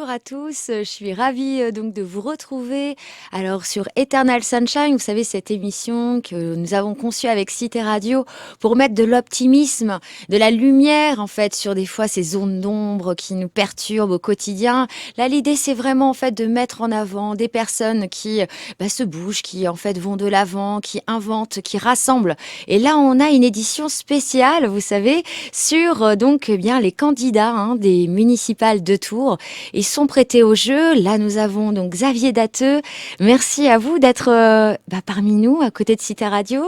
bonjour à tous, je suis ravie donc de vous retrouver. Alors sur Eternal Sunshine, vous savez cette émission que nous avons conçue avec Cité Radio pour mettre de l'optimisme, de la lumière en fait sur des fois ces zones d'ombre qui nous perturbent au quotidien. Là l'idée c'est vraiment en fait de mettre en avant des personnes qui se bougent, qui en fait vont de l'avant, qui inventent, qui rassemblent. Et là on a une édition spéciale, vous savez, sur donc bien les candidats des municipales de Tours. Ils sont prêtés au jeu. Là, nous avons donc Xavier Datteux. Merci à vous d'être parmi nous, à côté de Cité Radio.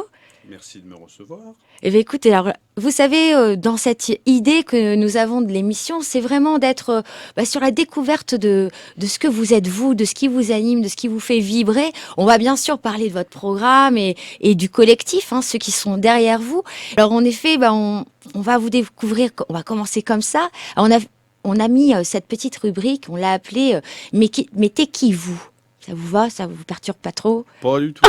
Merci de me recevoir. Eh bien, écoutez, alors, vous savez, dans cette idée que nous avons de l'émission, c'est vraiment d'être sur la découverte de ce que vous êtes vous, de ce qui vous anime, de ce qui vous fait vibrer. On va bien sûr parler de votre programme et du collectif, ceux qui sont derrière vous. Alors, en effet, on va vous découvrir, on va commencer comme ça. Alors, on a mis cette petite rubrique, on l'a appelée mais t'es qui vous? Ça vous va? Ça vous perturbe pas trop? Pas du tout.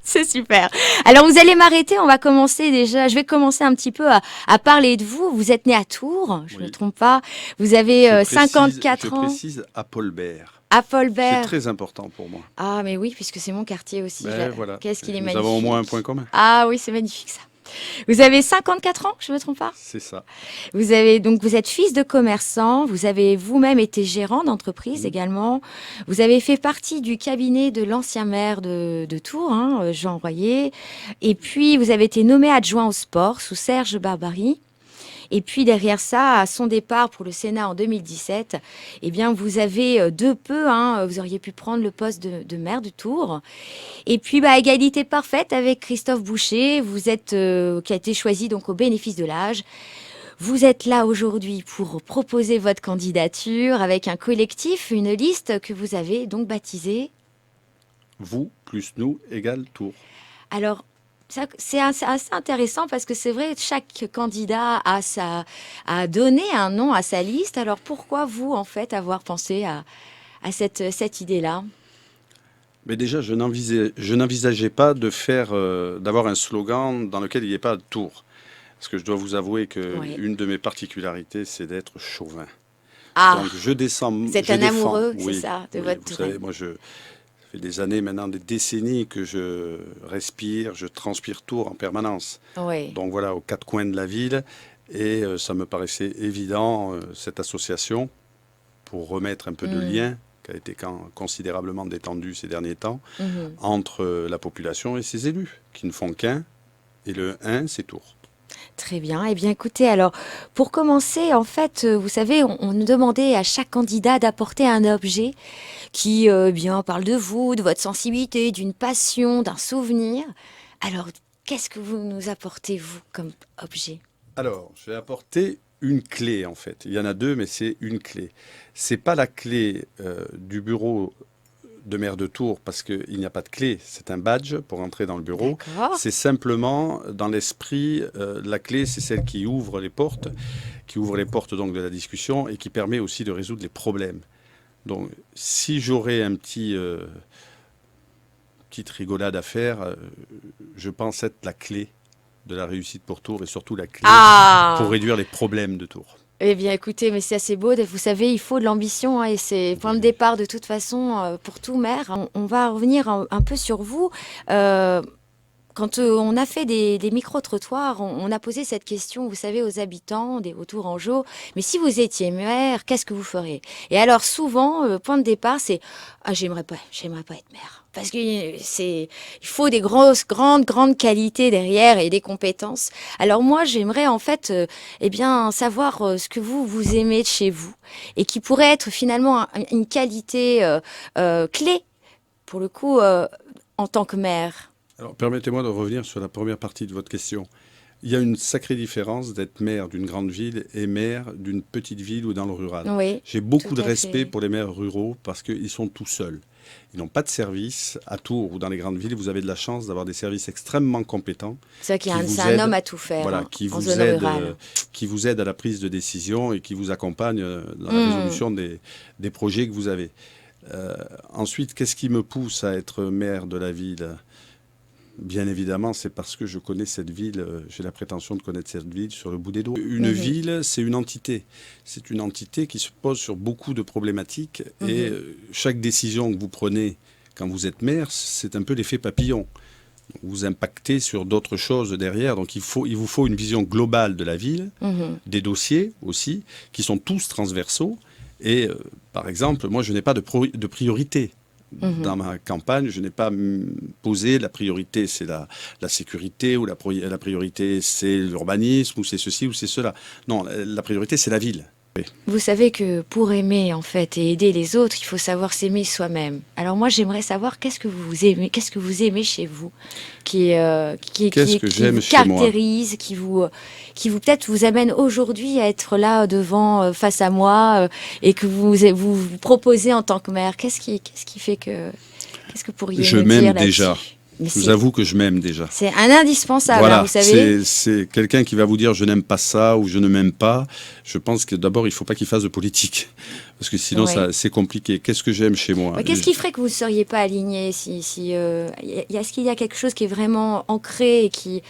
C'est super. Alors vous allez m'arrêter, on va commencer déjà. Je vais commencer un petit peu à parler de vous. Vous êtes né à Tours, je ne me trompe pas. Vous avez 54 ans. Je précise à Paulbert. À Paulbert. C'est très important pour moi. Ah mais oui, puisque c'est mon quartier aussi. Voilà. Qu'est-ce qu'il est Nous magnifique. avons au moins un point commun. Ah oui, c'est magnifique ça. Vous avez 54 ans, je ne me trompe pas? C'est ça. Vous êtes fils de commerçant, vous avez vous-même été gérant d'entreprise également. Vous avez fait partie du cabinet de l'ancien maire de Tours, Jean Royer. Et puis, vous avez été nommé adjoint au sport sous Serge Barbarie. Et puis derrière ça, à son départ pour le Sénat en 2017, eh bien vous avez de peu, vous auriez pu prendre le poste de maire de Tours. Et puis égalité parfaite avec Christophe Boucher, vous êtes qui a été choisi donc au bénéfice de l'âge. Vous êtes là aujourd'hui pour proposer votre candidature avec un collectif, une liste que vous avez donc baptisée. Vous plus nous égale Tours. Alors, c'est assez intéressant parce que c'est vrai, chaque candidat a donné un nom à sa liste. Alors pourquoi vous, en fait, avoir pensé à cette idée-là? Mais déjà, je n'envisageais pas de d'avoir un slogan dans lequel il n'y ait pas de Tours. Parce que je dois vous avouer qu'une de mes particularités, c'est d'être chauvin. Ah, donc je descends. Vous êtes un amoureux, c'est ça, de votre Touraine. Vous savez, moi, ça fait des années maintenant, des décennies que je respire, je transpire Tours en permanence. Oui. Donc voilà, aux quatre coins de la ville. Et ça me paraissait évident, cette association, pour remettre un peu de lien, qui a été considérablement détendu ces derniers temps, entre la population et ses élus, qui ne font qu'un. Et le 1, c'est Tours. Très bien. Eh bien, écoutez, alors, pour commencer, en fait, vous savez, on nous demandait à chaque candidat d'apporter un objet qui, parle de vous, de votre sensibilité, d'une passion, d'un souvenir. Alors, qu'est-ce que vous nous apportez, vous, comme objet? Alors, je vais apporter une clé, en fait. Il y en a deux, mais c'est une clé. C'est pas la clé du bureau de maire de Tours, parce qu'il n'y a pas de clé, c'est un badge pour entrer dans le bureau. C'est simplement, dans l'esprit, la clé, c'est celle qui ouvre les portes donc de la discussion et qui permet aussi de résoudre les problèmes. Donc, si j'aurais petite rigolade à faire, je pense être la clé de la réussite pour Tours et surtout la clé pour réduire les problèmes de Tours. Eh bien, écoutez, mais c'est assez beau. Vous savez, il faut de l'ambition et c'est point de départ de toute façon pour tout maire. On va revenir un peu sur vous. Quand on a fait des micro-trottoirs, on a posé cette question, vous savez, aux habitants des Hauts-Tourangeaux. Mais si vous étiez maire, qu'est-ce que vous feriez? Et alors souvent, le point de départ, c'est j'aimerais pas être maire. Parce qu'il faut des grandes qualités derrière et des compétences. Alors moi, j'aimerais en fait, savoir ce que vous aimez de chez vous et qui pourrait être finalement une qualité clé pour le coup en tant que maire. Alors, permettez-moi de revenir sur la première partie de votre question. Il y a une sacrée différence d'être maire d'une grande ville et maire d'une petite ville ou dans le rural. Oui, j'ai beaucoup de respect pour les maires ruraux parce qu'ils sont tout seuls. Ils n'ont pas de service. À Tours ou dans les grandes villes, vous avez de la chance d'avoir des services extrêmement compétents. C'est vrai c'est un homme à tout faire. Voilà, qui vous aide à la prise de décision et qui vous accompagne dans la résolution des projets que vous avez. Ensuite, qu'est-ce qui me pousse à être maire de la ville ? Bien évidemment, c'est parce que je connais cette ville, j'ai la prétention de connaître cette ville sur le bout des doigts. Une Mhm, ville, c'est une entité. C'est une entité qui se pose sur beaucoup de problématiques et mhm, chaque décision que vous prenez quand vous êtes maire, c'est un peu l'effet papillon. Vous impactez sur d'autres choses derrière, donc il vous faut une vision globale de la ville, mhm, des dossiers aussi, qui sont tous transversaux. Et par exemple, moi, je n'ai pas de priorité. mhm. Dans ma campagne, je n'ai pas posé la priorité, c'est la sécurité, ou la priorité, c'est l'urbanisme, ou c'est ceci, ou c'est cela. Non, la priorité, c'est la ville. Oui. Vous savez que pour aimer en fait et aider les autres, il faut savoir s'aimer soi-même. Alors moi, j'aimerais savoir qu'est-ce que vous aimez chez vous, Qu'est-ce que qui j'aime vous chez moi? caractérise, qui vous peut-être vous amène aujourd'hui à être là devant, face à moi, et que vous proposez en tant que mère. Qu'est-ce qui fait que, qu'est-ce que vous pourriez Je nous dire m'aime déjà. là-dessus? Mais Je vous avoue que je m'aime déjà. c'est un indispensable, hein, Voilà, vous savez. c'est quelqu'un qui va vous dire je n'aime pas ça ou je ne m'aime pas. Je pense que d'abord, il ne faut pas qu'il fasse de politique. Parce que sinon, Ouais. c'est compliqué. Qu'est-ce que j'aime chez moi? Mais qu'est-ce qui ferait que vous ne seriez pas aligné est-ce qu'il y a quelque chose qui est vraiment ancré et qui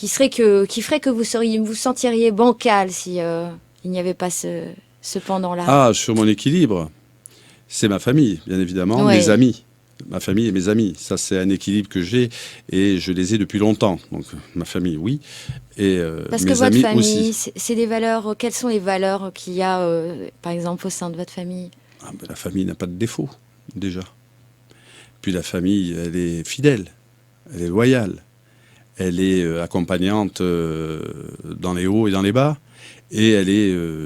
ferait que vous sentiriez bancal si il n'y avait pas ce pendant-là? Ah, sur mon équilibre, c'est ma famille, bien évidemment, mes Oui, amis. Ma famille et mes amis. Ça, c'est un équilibre que j'ai et je les ai depuis longtemps. Donc, ma famille, oui. Et parce que mes votre amis famille, aussi. c'est des valeurs. Quelles sont les valeurs qu'il y a, par exemple, au sein de votre famille? Ah, ben, la famille n'a pas de défaut, déjà. Puis la famille, elle est fidèle, elle est loyale, elle est accompagnante dans les hauts et dans les bas. Et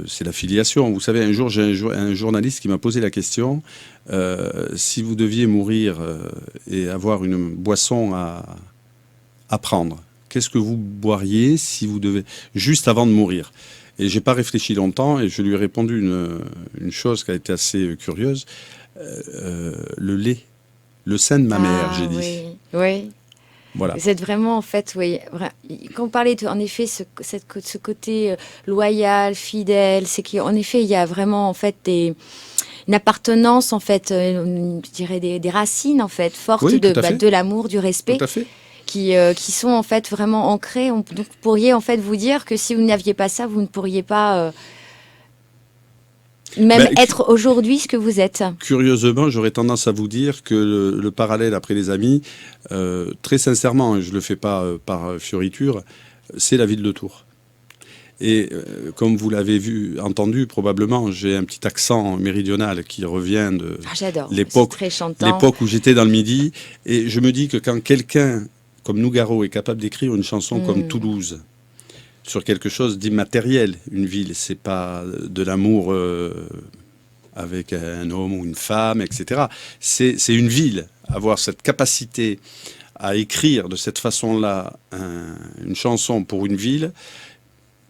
c'est la filiation. Vous savez, un jour, j'ai un journaliste qui m'a posé la question si vous deviez mourir et avoir une boisson à prendre, qu'est-ce que vous boiriez si vous devez juste avant de mourir? Et j'ai pas réfléchi longtemps et je lui ai répondu une chose qui a été assez curieuse le lait, le sein de ma mère, j'ai Ah dit. oui, oui. Voilà. Vous êtes vraiment, en fait, oui. Quand on parlait, en effet, ce côté loyal, fidèle, c'est qu'en effet, il y a vraiment, en fait, une appartenance, en fait, je dirais des racines, en fait, fortes Oui, tout à fait, de l'amour, du tout respect, à fait. qui sont, en fait, vraiment ancrées. Donc, vous pourriez, en fait, vous dire que si vous n'aviez pas ça, vous ne pourriez pas même Ben, être aujourd'hui ce que vous êtes. curieusement, j'aurais tendance à vous dire que le parallèle après les amis, très sincèrement, et je ne le fais pas par fioriture, c'est la ville de Tours. Et comme vous l'avez entendu probablement, j'ai un petit accent méridional qui revient de Ah, j'adore. C'est l'époque, très chantant. l'époque où j'étais dans le Midi. Et je me dis que quand quelqu'un comme Nougaro est capable d'écrire une chanson comme Hmm. Toulouse, sur quelque chose d'immatériel, une ville, c'est pas de l'amour avec un homme ou une femme, etc. C'est une ville. Avoir cette capacité à écrire de cette façon-là une chanson pour une ville,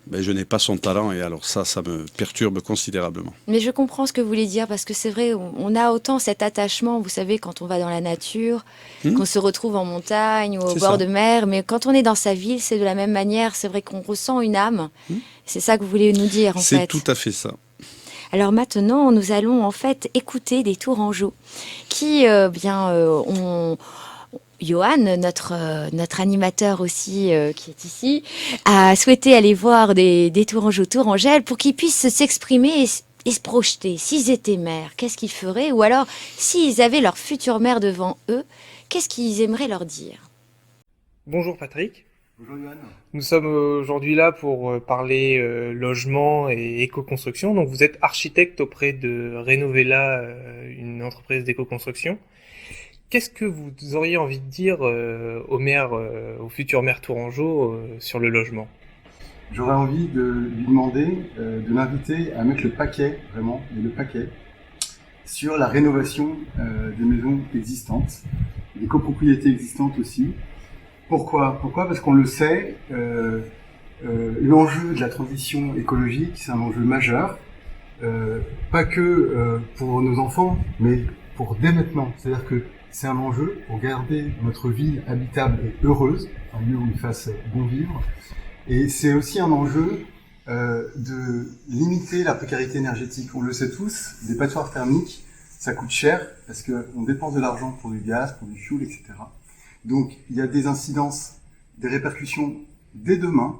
ben, je n'ai pas son talent et alors ça me perturbe considérablement. Mais je comprends ce que vous voulez dire parce que c'est vrai, on a autant cet attachement, vous savez, quand on va dans la nature, Hmm. qu'on se retrouve en montagne ou au C'est bord ça. de mer, mais quand on est dans sa ville, c'est de la même manière. C'est vrai qu'on ressent une âme. Hmm. C'est ça que vous voulez nous dire, en C'est tout fait. à fait ça. Alors maintenant, nous allons en fait écouter des Tourangeaux qui, Johan, notre animateur aussi, qui est ici, a souhaité aller voir des Tourangeaux, Tourangelles pour qu'ils puissent s'exprimer et se projeter. S'ils étaient maires, qu'est-ce qu'ils feraient? Ou alors, s'ils avaient leur future mère devant eux, qu'est-ce qu'ils aimeraient leur dire? Bonjour Patrick, Bonjour Johan. nous sommes aujourd'hui là pour parler logement et éco-construction. Donc vous êtes architecte auprès de Renovela, une entreprise d'éco-construction. Qu'est-ce que vous auriez envie de dire au maire, au futur maire Tourangeau sur le logement? J'aurais envie de lui demander de l'inviter à mettre le paquet, vraiment, mais le paquet, sur la rénovation des maisons existantes, des copropriétés existantes aussi. Pourquoi? Parce qu'on le sait, l'enjeu de la transition écologique, c'est un enjeu majeur, pas que pour nos enfants, mais pour dès maintenant. C'est-à-dire que c'est un enjeu pour garder notre ville habitable et heureuse, un lieu où il fasse bon vivre. Et c'est aussi un enjeu de limiter la précarité énergétique. On le sait tous, des passoires thermiques, ça coûte cher parce qu'on dépense de l'argent pour du gaz, pour du fioul, etc. Donc il y a des incidences, des répercussions dès demain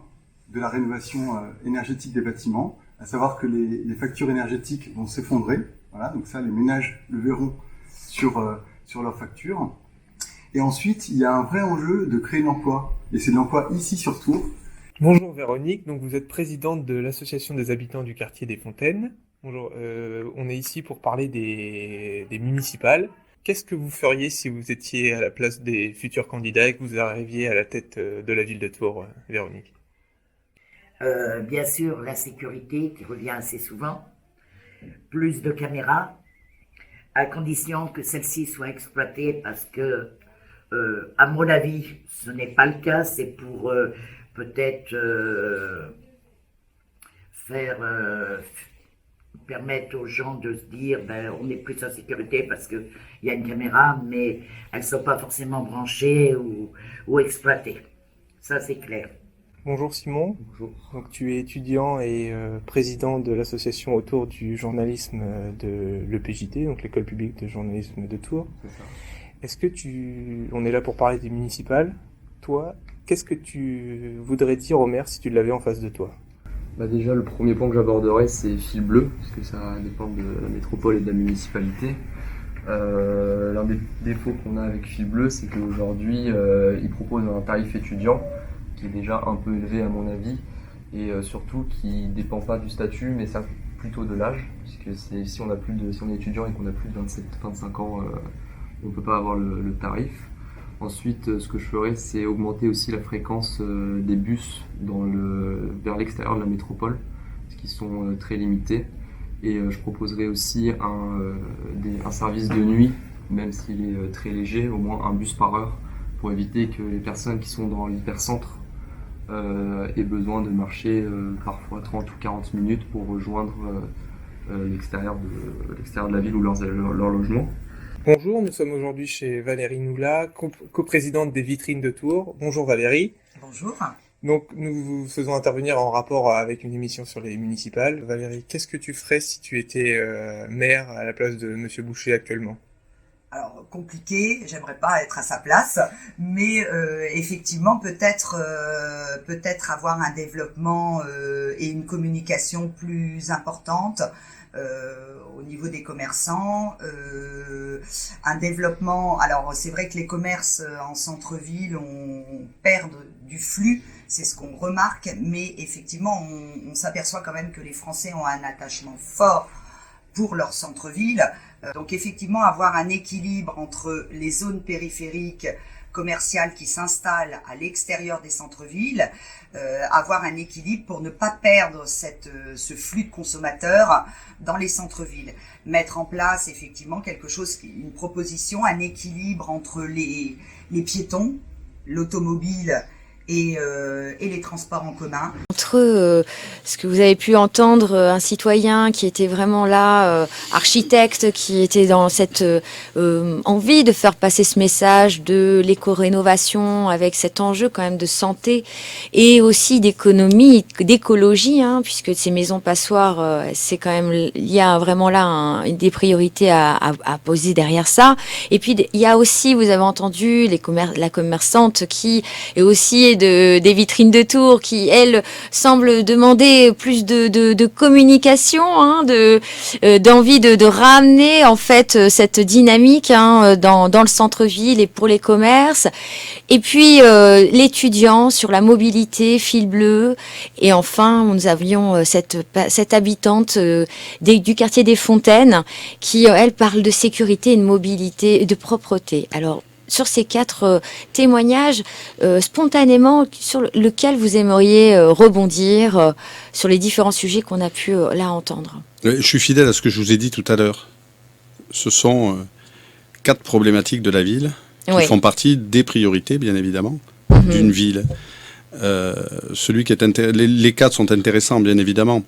de la rénovation énergétique des bâtiments, à savoir que les factures énergétiques vont s'effondrer. Voilà, donc ça, les ménages le verront sur leurs factures. Et ensuite, il y a un vrai enjeu de créer de l'emploi. Et c'est de l'emploi ici sur Tours. Bonjour Véronique, donc vous êtes présidente de l'association des habitants du quartier des Fontaines. Bonjour, on est ici pour parler des municipales. Qu'est-ce que vous feriez si vous étiez à la place des futurs candidats et que vous arriviez à la tête de la ville de Tours, Véronique? Bien sûr, la sécurité qui revient assez souvent, plus de caméras, à condition que celles-ci soient exploitées parce que, à mon avis, ce n'est pas le cas, c'est pour peut-être permettre aux gens de se dire on est plus en sécurité parce qu'il y a une caméra, mais elles ne sont pas forcément branchées ou exploitées. Ça, c'est clair. Bonjour Simon. Bonjour. Donc tu es étudiant et président de l'association autour du journalisme de l'EPJT, donc l'école publique de journalisme de Tours. C'est ça. Est-ce que on est là pour parler des municipales. Toi, qu'est-ce que tu voudrais dire au maire si tu l'avais en face de toi? Déjà, le premier point que j'aborderai, c'est fil bleu, parce que ça dépend de la métropole et de la municipalité. L'un des défauts qu'on a avec fil bleu, c'est qu'aujourd'hui, il propose un tarif étudiant qui est déjà un peu élevé à mon avis, et surtout qui ne dépend pas du statut, mais ça plutôt de l'âge, puisque si on est étudiant et qu'on a plus de 27-25 ans, on ne peut pas avoir le tarif. Ensuite, ce que je ferais, c'est augmenter aussi la fréquence des bus vers l'extérieur de la métropole, parce qu'ils sont très limités. Et je proposerais aussi un service de nuit, même s'il est très léger, au moins un bus par heure, pour éviter que les personnes qui sont dans l'hypercentre aient besoin de marcher parfois 30 ou 40 minutes pour rejoindre l'extérieur de la ville ou leur logement. Bonjour, nous sommes aujourd'hui chez Valérie Noula, coprésidente des Vitrines de Tours. Bonjour Valérie. Bonjour. Donc nous vous faisons intervenir en rapport avec une émission sur les municipales. Valérie, qu'est-ce que tu ferais si tu étais maire à la place de Monsieur Boucher actuellement? Alors compliqué, j'aimerais pas être à sa place, mais effectivement peut-être avoir un développement et une communication plus importante au niveau des commerçants, un développement. Alors c'est vrai que les commerces en centre-ville perdent du flux, c'est ce qu'on remarque, mais effectivement on s'aperçoit quand même que les Français ont un attachement fort pour leur centre-ville. Donc effectivement, avoir un équilibre entre les zones périphériques commerciales qui s'installent à l'extérieur des centres-villes, avoir un équilibre pour ne pas perdre ce flux de consommateurs dans les centres-villes. Mettre en place effectivement une proposition, un équilibre entre les piétons, l'automobile et les transports en commun. Entre ce que vous avez pu entendre, un citoyen qui était vraiment là, architecte, qui était dans cette envie de faire passer ce message de l'éco-rénovation avec cet enjeu quand même de santé et aussi d'économie, d'écologie, puisque ces maisons passoires, c'est quand même, il y a vraiment là des priorités à poser derrière ça. Et puis il y a aussi, vous avez entendu, la commerçante qui est aussi des Vitrines de Tours, qui elle semble demander plus de communication, d'envie de ramener en fait cette dynamique dans le centre-ville et pour les commerces. Et puis l'étudiant sur la mobilité, fil bleu. Et enfin, nous avions cette habitante du quartier des Fontaines qui, elle, parle de sécurité et de mobilité et de propreté. Alors, sur ces 4 témoignages, spontanément, sur lequel vous aimeriez rebondir sur les différents sujets qu'on a pu là entendre? Je suis fidèle à ce que je vous ai dit tout à l'heure. Ce sont 4 problématiques de la ville qui font partie des priorités, bien évidemment, d'une ville. Les 4 sont intéressants, bien évidemment.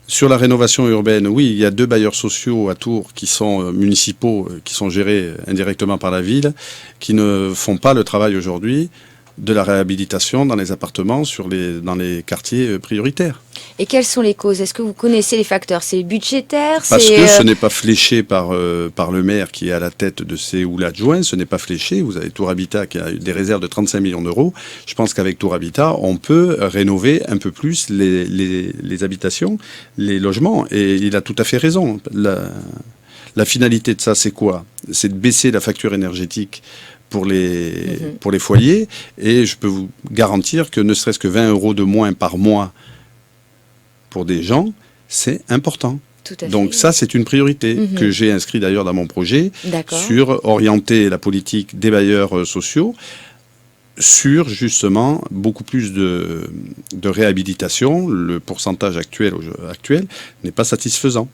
Sur la rénovation urbaine, oui, il y a 2 bailleurs sociaux à Tours qui sont municipaux, qui sont gérés indirectement par la ville, qui ne font pas le travail aujourd'hui. de la réhabilitation dans les appartements, dans les quartiers prioritaires. Et quelles sont les causes? Est-ce que vous connaissez les facteurs? C'est budgétaire? Parce que ce n'est pas fléché par le maire qui est à la tête de ces ou l'adjoint, ce n'est pas fléché. Vous avez Tour Habitat qui a des réserves de 35 millions d'euros. Je pense qu'avec Tour Habitat, on peut rénover un peu plus les habitations, les logements. Et il a tout à fait raison. La finalité de ça, c'est quoi? C'est de baisser la facture énergétique pour les foyers. Et je peux vous garantir que ne serait-ce que 20 euros de moins par mois pour des gens, c'est important. Tout à fait. Donc ça, c'est une priorité que j'ai inscrit d'ailleurs dans mon projet sur orienter la politique des bailleurs sociaux sur justement beaucoup plus de réhabilitation. Le pourcentage actuel n'est pas satisfaisant.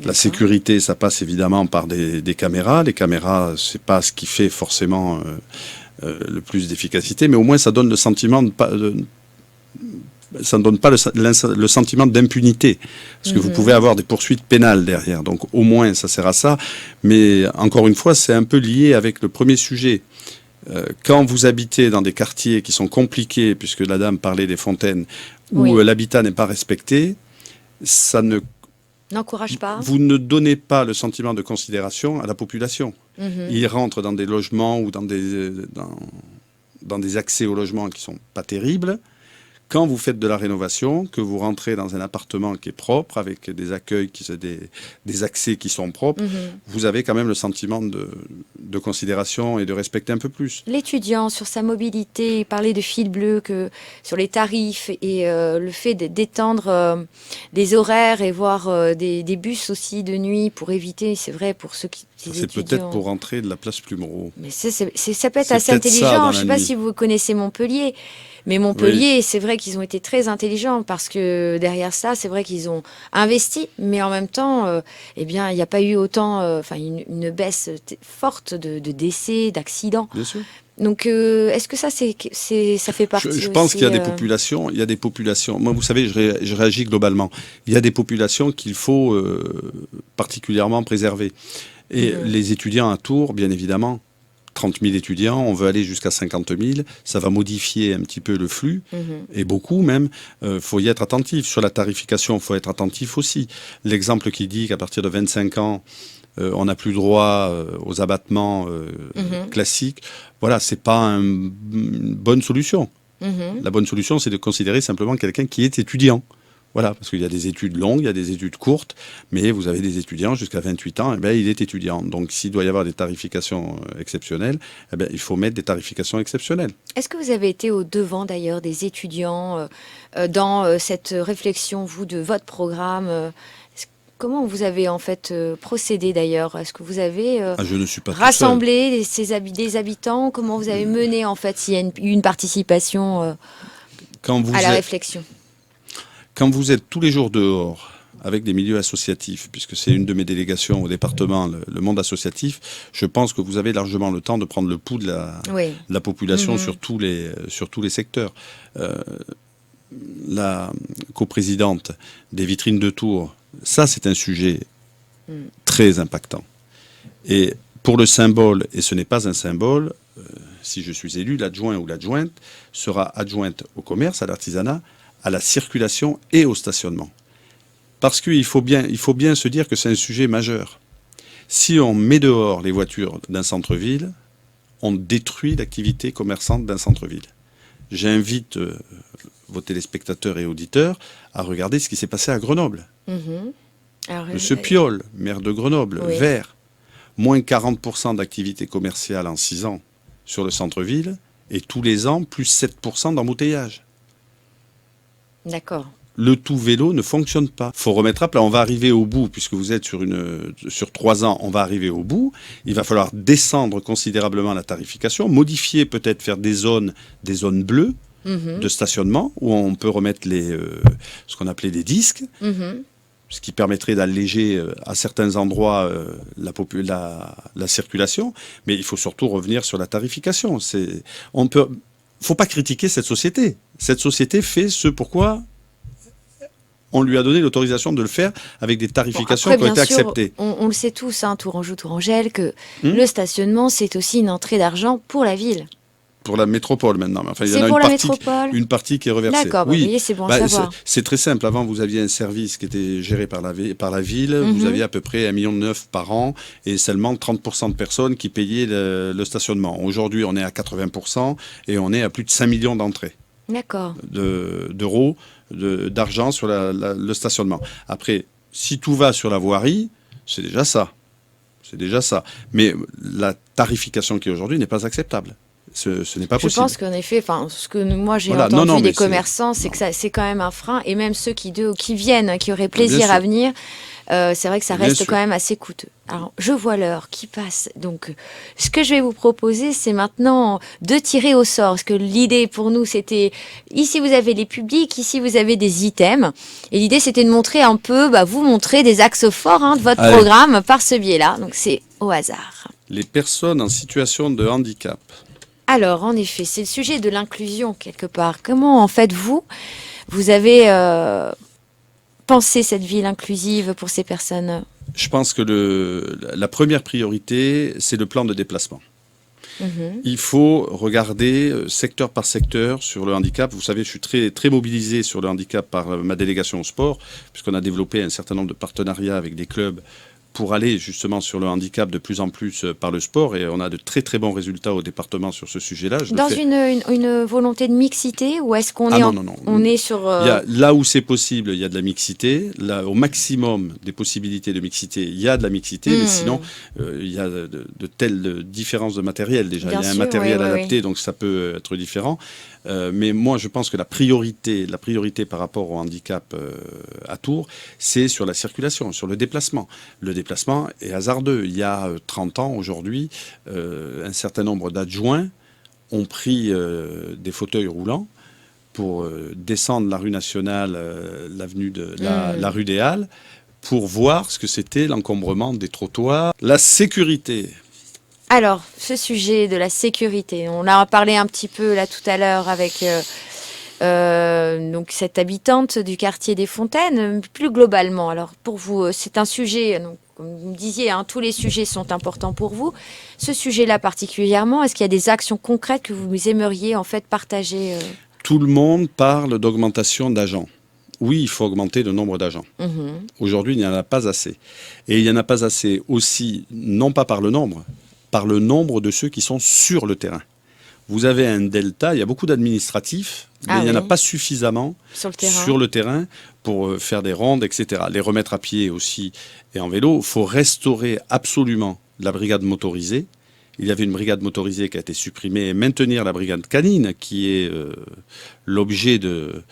La sécurité, ça passe évidemment par des caméras. Les caméras, c'est pas ce qui fait forcément le plus d'efficacité, mais au moins ça donne le sentiment ça ne donne pas le sentiment d'impunité, parce que vous pouvez avoir des poursuites pénales derrière. Donc au moins ça sert à ça. Mais encore une fois, c'est un peu lié avec le premier sujet. Quand vous habitez dans des quartiers qui sont compliqués, puisque la dame parlait des fontaines, où l'habitat n'est pas respecté, ça ne n'encourage pas. Vous ne donnez pas le sentiment de considération à la population. Ils rentrent dans des logements ou dans des accès au logement qui ne sont pas terribles. Quand vous faites de la rénovation, que vous rentrez dans un appartement qui est propre, avec des accueils, des accès qui sont propres, vous avez quand même le sentiment de considération et de respecter un peu plus. L'étudiant, sur sa mobilité, parlait de fil bleu, sur les tarifs et le fait d'étendre des horaires et voir des bus aussi de nuit pour éviter, c'est vrai, pour ceux qui... C'est peut-être pour rentrer de la place Plumereau. Mais ça peut être assez intelligent. Je ne sais pas si vous connaissez Montpellier. Mais Montpellier, c'est vrai qu'ils ont été très intelligents parce que derrière ça, c'est vrai qu'ils ont investi, mais en même temps, eh bien, il n'y a pas eu autant, une baisse forte de décès, d'accidents. Bien sûr. Donc, est-ce que ça, ça fait partie Je pense aussi, qu'il y a des populations. Moi, vous savez, je réagis globalement. Il y a des populations qu'il faut particulièrement préserver. Et les étudiants à Tours, bien évidemment. 30 000 étudiants, on veut aller jusqu'à 50 000, ça va modifier un petit peu le flux, et beaucoup même. Faut y être attentif. Sur la tarification, il faut être attentif aussi. L'exemple qui dit qu'à partir de 25 ans, on n'a plus droit aux abattements classiques, voilà, c'est pas une bonne solution. La bonne solution, c'est de considérer simplement quelqu'un qui est étudiant. Voilà, parce qu'il y a des études longues, il y a des études courtes, mais vous avez des étudiants jusqu'à 28 ans, il est étudiant. Donc s'il doit y avoir des tarifications exceptionnelles, il faut mettre des tarifications exceptionnelles. Est-ce que vous avez été au devant d'ailleurs des étudiants dans cette réflexion, vous, de votre programme Comment vous avez en fait procédé d'ailleurs? Est-ce que vous avez je ne suis pas rassemblé des habitants? Comment vous avez mené en fait s'il y a eu une participation à la réflexion? Quand vous êtes tous les jours dehors avec des milieux associatifs, puisque c'est une de mes délégations au département, le monde associatif, je pense que vous avez largement le temps de prendre le pouls de la population sur tous les secteurs. La coprésidente des vitrines de Tours, ça c'est un sujet très impactant. Et pour le symbole, et ce n'est pas un symbole, si je suis élu, l'adjoint ou l'adjointe sera adjointe au commerce, à l'artisanat, à la circulation et au stationnement. Parce qu'il faut bien se dire que c'est un sujet majeur. Si on met dehors les voitures d'un centre-ville, on détruit l'activité commerçante d'un centre-ville. J'invite vos téléspectateurs et auditeurs à regarder ce qui s'est passé à Grenoble. Monsieur Piolle, maire de Grenoble, vert, moins 40% d'activité commerciale en 6 ans sur le centre-ville, et tous les ans, plus 7% d'embouteillage. D'accord. Le tout vélo ne fonctionne pas. Il faut remettre à plat. On va arriver au bout, puisque vous êtes sur 3 ans, on va arriver au bout. Il va falloir descendre considérablement la tarification, modifier peut-être, faire des zones bleues de stationnement, où on peut remettre ce qu'on appelait des disques, ce qui permettrait d'alléger à certains endroits la circulation. Mais il faut surtout revenir sur la tarification. Faut pas critiquer cette société. Cette société fait ce pourquoi on lui a donné l'autorisation de le faire avec des tarifications qui ont été acceptées. On le sait tous, Tourangeau, Tourangelle, que le stationnement, c'est aussi une entrée d'argent pour la ville. pour la métropole maintenant. Enfin, il y en C'est a pour une la partie, métropole. une partie qui est reversée. D'accord, bah, vous voyez, c'est bon à savoir. C'est très simple. Avant, vous aviez un service qui était géré par la ville. Vous Mhm. aviez à peu près 1,9 million par an et seulement 30% de personnes qui payaient le stationnement. Aujourd'hui, on est à 80% et on est à plus de 5 millions d'entrées D'accord. d'euros d'argent sur le stationnement. Après, si tout va sur la voirie, c'est déjà ça. C'est déjà ça. Mais la tarification qui est aujourd'hui n'est pas acceptable. Ce n'est pas Je possible. pense qu'en effet, enfin, ce que moi j'ai Voilà. entendu Non, mais des c'est- commerçants, c'est non. que c'est quand même un frein. Et même ceux qui viennent, qui auraient Bien plaisir sûr. à venir, c'est vrai que ça Bien reste sûr. quand même assez coûteux. Alors, je vois l'heure qui passe. Donc, ce que je vais vous proposer, c'est maintenant de tirer au sort. Parce que l'idée pour nous, c'était, ici vous avez les publics, ici vous avez des items. Et l'idée, c'était de montrer un peu, vous montrer des axes forts de votre Allez. programme par ce biais-là. Donc, c'est au hasard. Les personnes en situation de handicap. Alors, en effet, c'est le sujet de l'inclusion quelque part. Comment, en fait, vous avez pensé cette ville inclusive pour ces personnes? Je pense que la première priorité, c'est le plan de déplacement. Mhm. Il faut regarder secteur par secteur sur le handicap. Vous savez, je suis très, très mobilisé sur le handicap par ma délégation au sport, puisqu'on a développé un certain nombre de partenariats avec des clubs pour aller justement sur le handicap de plus en plus par le sport. Et on a de très très bons résultats au département sur ce sujet-là. Je le Dans fais- une volonté de mixité, ou est-ce qu'on Ah est, non, non, non. on est sur... Là où c'est possible, il y a de la mixité. Là, au maximum des possibilités de mixité, il y a de la mixité. Mais sinon, il y a de telles différences de matériel déjà. Bien Il y a un sûr, matériel oui, oui, adapté, donc ça peut être différent. Mais moi, je pense que la priorité par rapport au handicap à Tours, c'est sur la circulation, sur le déplacement. Le déplacement est hasardeux. Il y a 30 ans, aujourd'hui, un certain nombre d'adjoints ont pris des fauteuils roulants pour descendre la rue nationale, l'avenue de la rue des Halles, pour voir ce que c'était l'encombrement des trottoirs. La sécurité. Alors, ce sujet de la sécurité, on a parlé un petit peu là tout à l'heure avec donc cette habitante du quartier des Fontaines, plus globalement. Alors, pour vous, c'est un sujet, donc, comme vous me disiez, tous les sujets sont importants pour vous. Ce sujet-là particulièrement, est-ce qu'il y a des actions concrètes que vous aimeriez en fait partager Tout le monde parle d'augmentation d'agents. Oui, il faut augmenter le nombre d'agents. Mhm. Aujourd'hui, il n'y en a pas assez. Et il n'y en a pas assez aussi, non pas par le nombre de ceux qui sont sur le terrain. Vous avez un delta, il y a beaucoup d'administratifs, mais il n'y en a oui. pas suffisamment Sur le terrain. pour faire des rondes, etc. Les remettre à pied aussi et en vélo. Il faut restaurer absolument la brigade motorisée. Il y avait une brigade motorisée qui a été supprimée et maintenir la brigade canine, qui est l'objet de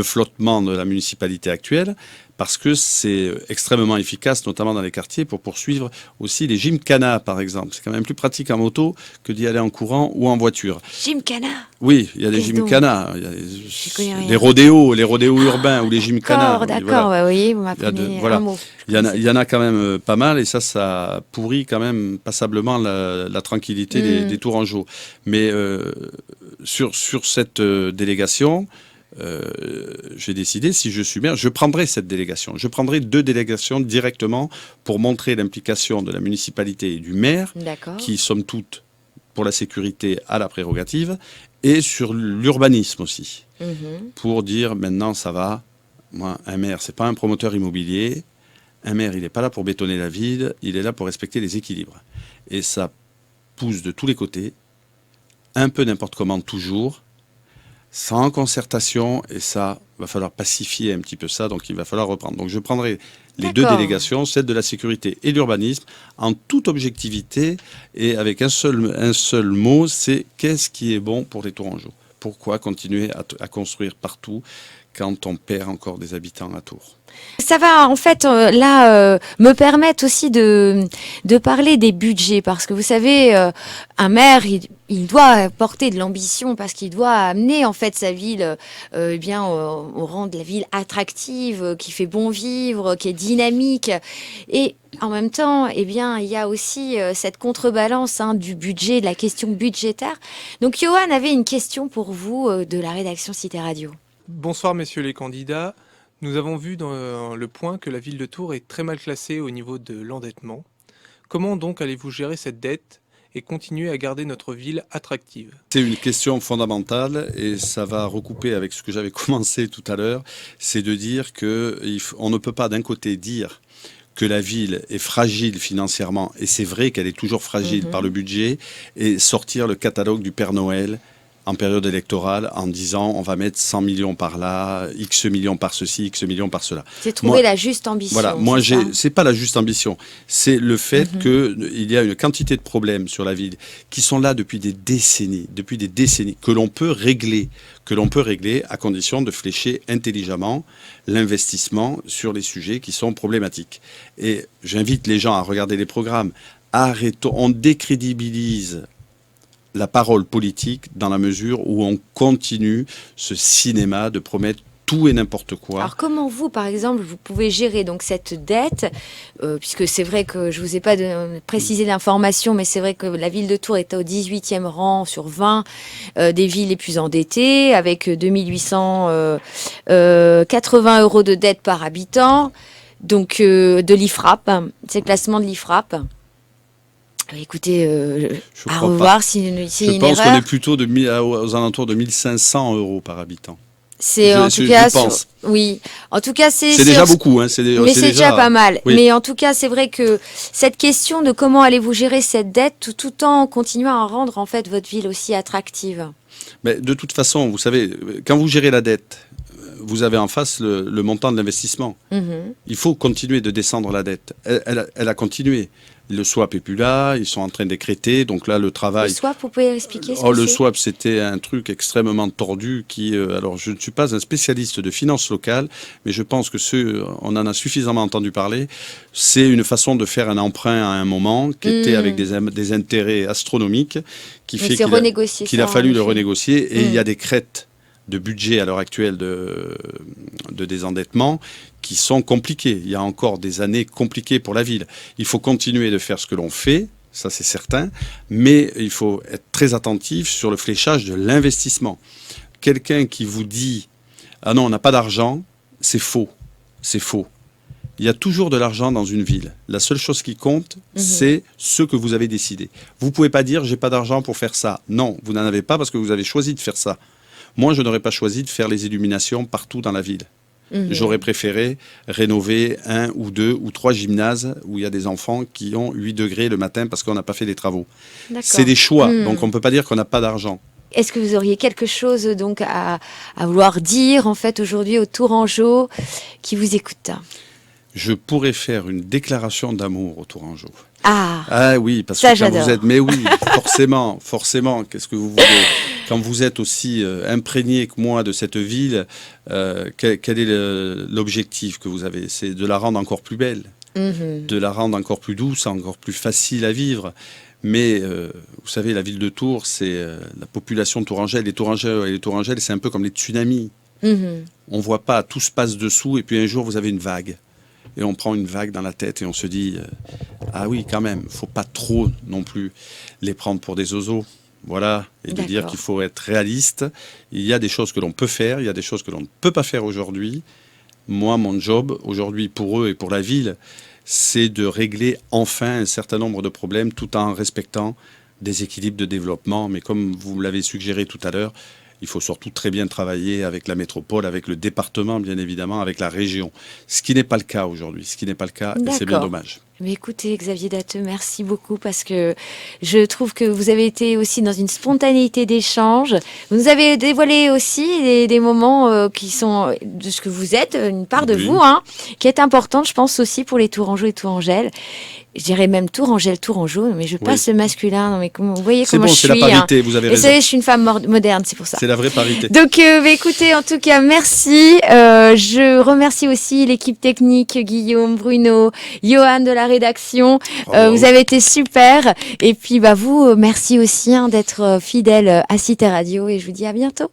flottement de la municipalité actuelle, parce que c'est extrêmement efficace, notamment dans les quartiers, pour poursuivre aussi les gymkhana, par exemple. C'est quand même plus pratique en moto que d'y aller en courant ou en voiture. Gymkhana. Oui, il y a des Qu'est-ce donc gymkhana, il y a connais rien. les rodéos urbains ou les gymkhana. D'accord, Voilà. oui, vous Il y a m'apprenez voilà. un mot. Il y en a quand même pas mal et ça pourrit quand même passablement la tranquillité des Tourangeaux. Mais sur cette délégation, j'ai décidé, si je suis maire, je prendrai cette délégation. Je prendrai 2 délégations directement pour montrer l'implication de la municipalité et du maire, D'accord. qui, somme toute, pour la sécurité, a la prérogative, et sur l'urbanisme aussi, Mhm. pour dire maintenant ça va. Moi, un maire, c'est pas un promoteur immobilier. Un maire, il n'est pas là pour bétonner la ville, il est là pour respecter les équilibres. Et ça pousse de tous les côtés, un peu n'importe comment toujours, sans concertation, et ça, va falloir pacifier un petit peu ça, donc il va falloir reprendre. Donc je prendrai les 2 D'accord. délégations, celle de la sécurité et l'urbanisme, en toute objectivité, et avec un seul mot, c'est qu'est-ce qui est bon pour les Tourangeaux? Pourquoi continuer à construire partout quand on perd encore des habitants à Tours? Ça va en fait me permettre aussi de parler des budgets parce que vous savez un maire il doit porter de l'ambition parce qu'il doit amener en fait sa ville au rang de la ville attractive qui fait bon vivre, qui est dynamique et en même temps il y a aussi cette contrebalance du budget, de la question budgétaire. Donc Johan avait une question pour vous de la rédaction Cité Radio. Bonsoir messieurs les candidats. Nous avons vu dans le point que la ville de Tours est très mal classée au niveau de l'endettement. Comment donc allez-vous gérer cette dette et continuer à garder notre ville attractive? C'est une question fondamentale et ça va recouper avec ce que j'avais commencé tout à l'heure, c'est de dire qu'on ne peut pas d'un côté dire que la ville est fragile financièrement, et c'est vrai qu'elle est toujours fragile par le budget, et sortir le catalogue du Père Noël en période électorale en disant on va mettre 100 millions par là, X millions par ceci, X millions par cela. C'est trouver la juste ambition. Voilà, moi c'est pas la juste ambition, c'est le fait qu'il y a une quantité de problèmes sur la ville qui sont là depuis des décennies, que l'on peut régler à condition de flécher intelligemment l'investissement sur les sujets qui sont problématiques. Et j'invite les gens à regarder les programmes. Arrêtons, on décrédibilise la parole politique dans la mesure où on continue ce cinéma de promettre tout et n'importe quoi. Alors comment vous, par exemple, vous pouvez gérer donc cette dette, puisque c'est vrai que je vous ai pas précisé l'information, mais c'est vrai que la ville de Tours est au 18e rang sur 20 des villes les plus endettées, avec 2880 euros de dette par habitant, donc de l'IFRAP, c'est le classement de l'IFRAP. Écoutez, à revoir si une erreur. Je pense qu'on est plutôt aux alentours de 1500 euros par habitant. C'est en tout cas, oui. En tout cas, c'est déjà beaucoup, hein. Mais c'est déjà pas mal. Oui. Mais en tout cas, c'est vrai que cette question de comment allez-vous gérer cette dette, tout en continuant à rendre en fait votre ville aussi attractive. Mais de toute façon, vous savez, quand vous gérez la dette, vous avez en face le montant de l'investissement. Il faut continuer de descendre la dette. Elle a continué. Le swap est plus là, ils sont en train d'écréter, donc là le travail... Le swap, vous pouvez expliquer ce que le c'est ? swap, c'était un truc extrêmement tordu qui... alors, je ne suis pas un spécialiste de finances locales, mais je pense que on en a suffisamment entendu parler. C'est une façon de faire un emprunt à un moment qui était avec des intérêts astronomiques, qui fait qu'il a fallu le renégocier, et il y a des crêtes de budget à l'heure actuelle de désendettement qui sont compliquées. Il y a encore des années compliquées pour la ville. Il faut continuer de faire ce que l'on fait, ça c'est certain, mais il faut être très attentif sur le fléchage de l'investissement. Quelqu'un qui vous dit « Ah non, on n'a pas d'argent », c'est faux. C'est faux. Il y a toujours de l'argent dans une ville. La seule chose qui compte, c'est ce que vous avez décidé. Vous ne pouvez pas dire « J'ai pas d'argent pour faire ça ». Non, vous n'en avez pas parce que vous avez choisi de faire ça. Moi, je n'aurais pas choisi de faire les illuminations partout dans la ville. J'aurais préféré rénover 1 ou 2 ou 3 gymnases où il y a des enfants qui ont 8 degrés le matin parce qu'on n'a pas fait les travaux. C'est des choix, donc on ne peut pas dire qu'on n'a pas d'argent. Est-ce que vous auriez quelque chose donc à vouloir dire en fait aujourd'hui aux Tourangeaux qui vous écoutent ? Je pourrais faire une déclaration d'amour aux Tourangeaux. Ah oui, parce ça, que quand vous êtes... Mais oui, forcément, qu'est-ce que vous voulez ? Quand vous êtes aussi imprégné que moi de cette ville, quel est l'objectif que vous avez ? C'est de la rendre encore plus belle, de la rendre encore plus douce, encore plus facile à vivre. Mais vous savez, la ville de Tours, c'est la population tourangelle. Les Tourangelles, c'est un peu comme les tsunamis. On ne voit pas, tout se passe dessous, et puis un jour, vous avez une vague. Et on prend une vague dans la tête et on se dit ah oui, quand même, faut pas trop non plus les prendre pour des oiseaux. Voilà, et de dire qu'il faut être réaliste. Il y a des choses que l'on peut faire, il y a des choses que l'on ne peut pas faire aujourd'hui. Moi, mon job aujourd'hui pour eux et pour la ville, c'est de régler enfin un certain nombre de problèmes tout en respectant des équilibres de développement. Mais comme vous l'avez suggéré tout à l'heure, il faut surtout très bien travailler avec la métropole, avec le département, bien évidemment, avec la région. Ce qui n'est pas le cas aujourd'hui, et c'est bien dommage. Mais écoutez, Xavier Datteux, merci beaucoup parce que je trouve que vous avez été aussi dans une spontanéité d'échange. Vous nous avez dévoilé aussi des moments qui sont de ce que vous êtes, une part de vous, qui est importante, je pense, aussi pour les Tourangeaux et Tourangelles. Je dirais même Tourangelle, Tourangeau, mais je passe le masculin. Non, mais vous voyez comment je suis. C'est la parité, vous avez raison. Vous savez, je suis une femme moderne, c'est pour ça. C'est la vraie parité. Donc, écoutez, en tout cas, merci. Je remercie aussi l'équipe technique, Guillaume, Bruno, Johan de la rédaction. Vous avez été super. Et puis, vous, merci aussi d'être fidèle à Cité Radio. Et je vous dis à bientôt.